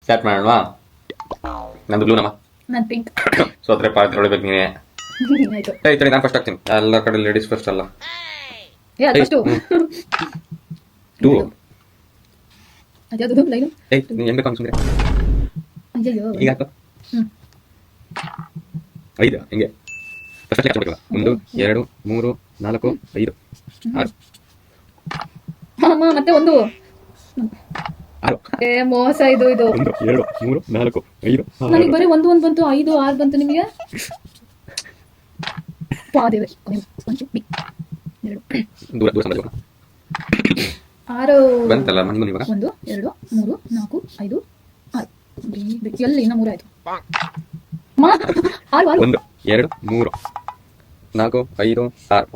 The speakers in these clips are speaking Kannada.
ಸ್ಟಾರ್ಟ್ ಮಾಡೋಣ. ನಂದು ಬ್ಲೂ ನಮ್ಮ ನಾನು ಪಿಂಕ್. ಸೋತ್ರೆ ಪಾತ್ರ ಹೊಡಿಬೇಕು ನೀನೆ. ಆಯ್ತು. ಏಯ್ ನಾನು ಫಸ್ಟ್ ಆಗ್ತೀನಿ. ಎಲ್ಲ ಕಡೆ ಲೇಡೀಸ್ ಫಸ್ಟ್ ಅಲ್ಲ. ಫಸ್ಟು ಟೂ. ಅದ್ಯಾವುದು ಲೈನು? ಏಯ್ ನೀನು ಹೆಂಗೆ ಬೇಕು ಅನ್ಸುಂದ್ರೆ ಅಯ್ಯಯ್ಯೋ. ಈಗ ಹಾಕು. 5 ಹೆಂಗೆ ಫಸ್ಟ್ ಲೆಕ್ಕ ಹಾಕಬೇಕಲ್ಲ. 1 2 3 4 5 6. ಅಮ್ಮ ಮತ್ತೆ ಒಂದು 6. ಮೋಸ ಇದು 1 2 3 4 5 ನನಗೆ ಬರೀ ಒಂದು ಬಂತು, 5 6 ಬಂತು ನಿಮಗೆ. ಪಾದೇವೆ ದೂರ ದೂರ ಸಂಬಂಧ 6 ಬಂತಲ್ಲ ಮಣ್ಣು ಇವಾಗ. 1 2 3 4 5 6 ಎಲ್ಲಿ ಇನ್ನ 3 ಆಯ್ತು. 1 2 3 4 5 6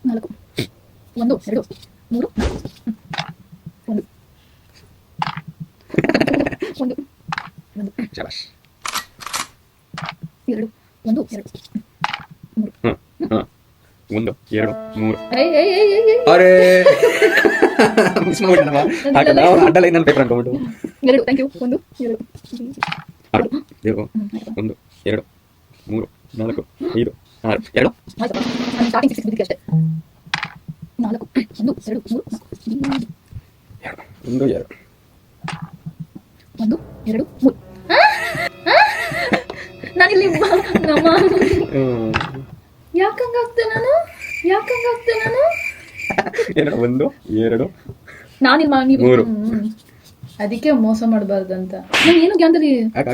4 1 2 3 1 1 1 ಶಬಾಷ್. 2 1 2 3 1 2 3. ಅರೆ ಮಿಸ್ ಮಾಡ್ಬಿಟ್ಟನಮ್ಮ. ಹಾಕಲ್ಲ ಅಡ್ಡ ಲೈನ್ ಅಲ್ಲಿ ಪೇಪರ್ ಅನ್ಕೊಂಡ್ಬಿಟ್ಟು. 2 thank you. 1 2 1 2 3 4 5 6 2. ಆಯ್ತು. ನಾನು ಸ್ಟಾರ್ಟಿಂಗ್ 6 ಬಿದ್ದಕ್ಕೆ ಅಷ್ಟೇ. 4 1 2 3 1 2 1 2 3 ನಾನಿಲ್ಲಿ ನಮ್ಮ ಯಾಕಂಗಾಗ್ತೆ ನಾನು 2 1 2 ನಾನಿಲ್ಲ ನೀವು 3. ಅದಕ್ಕೆ ಮೋಸ ಮಾಡಬಾರ್ದಂತ ನಾನು ಏನು ಜ್ಞಾನದಲ್ಲಿ. 6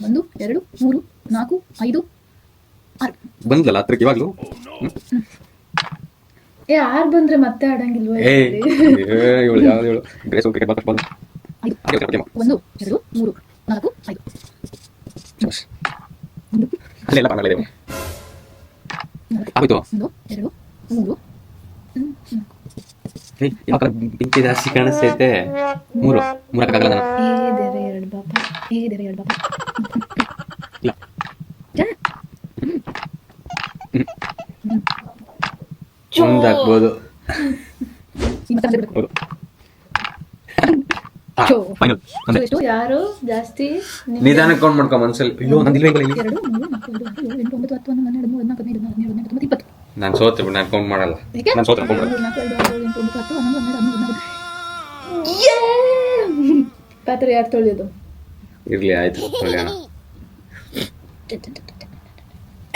1 2 3 4 5 6 ಬಂದ್ಲಲ್ಲ ಹತ್ರಕ್ಕೆ ಇವಾಗ್ಲೂ. 6 ಬಂದ್ರೆ ಮತ್ತೆ ಆಡಂಗಿಲ್ವಾ? ಇವಳು ಯಾವ್ದು ಹೇಳು ಗ್ರೇಸ್ ಕ್ರಿಕೆಟ್ ಬಾಲ್ ಬಾಲ್ 1 2 3 4 5 ಅಲ್ಲೆಲ್ಲ ಬಾಣಗಳಿದೆ. ಆಯ್ತು. 1 2 3 ಯಾವ ಕಲರ್ ಬೆಂಕಿ ಜಾಸ್ತಿ ಕಾಣಿಸ್ತೈತೆ. 3 ಹಾಕಕ್ಕಾಗಲ್ಲ ನಾನು. ಏದರೆ 2 ಬಾಪ ಇಲ್ಲ ಒಂದು ಹಾಕ್ಬೋದು. ಫೈನಲ್ ಎಷ್ಟು ಯಾರು ಜಾಸ್ತಿ ನಿಧಾನ ಕೌಂಟ್ ಮಾಡ್ಕೊ ಮನ್ಸಲ್ಲಿ. ಅಯ್ಯೋ ನಂದು ಇಲ್ವೇ ಇಲ್ಲ. 2 3 4 5 6 7 8 9 10 11 12 13 14 15 16 17 18 19 20. ನಾನು ಸೋತೆ ಬಿಡು, ನಾನು ಕೌಂಟ್ ಮಾಡಲ್ಲ. ನಾನು ಸೋತೆ ಕೌಂಟ್ ಮಾಡಲ್ಲ. 4 5 6 7 8 9 10 11 12 13 14 15 16 17 18 19 20. ಪಾತ್ರೆ ಯಾರು ತೊಳೆಯೋದು? ಇರ್ಲಿ ಆಯ್ತು.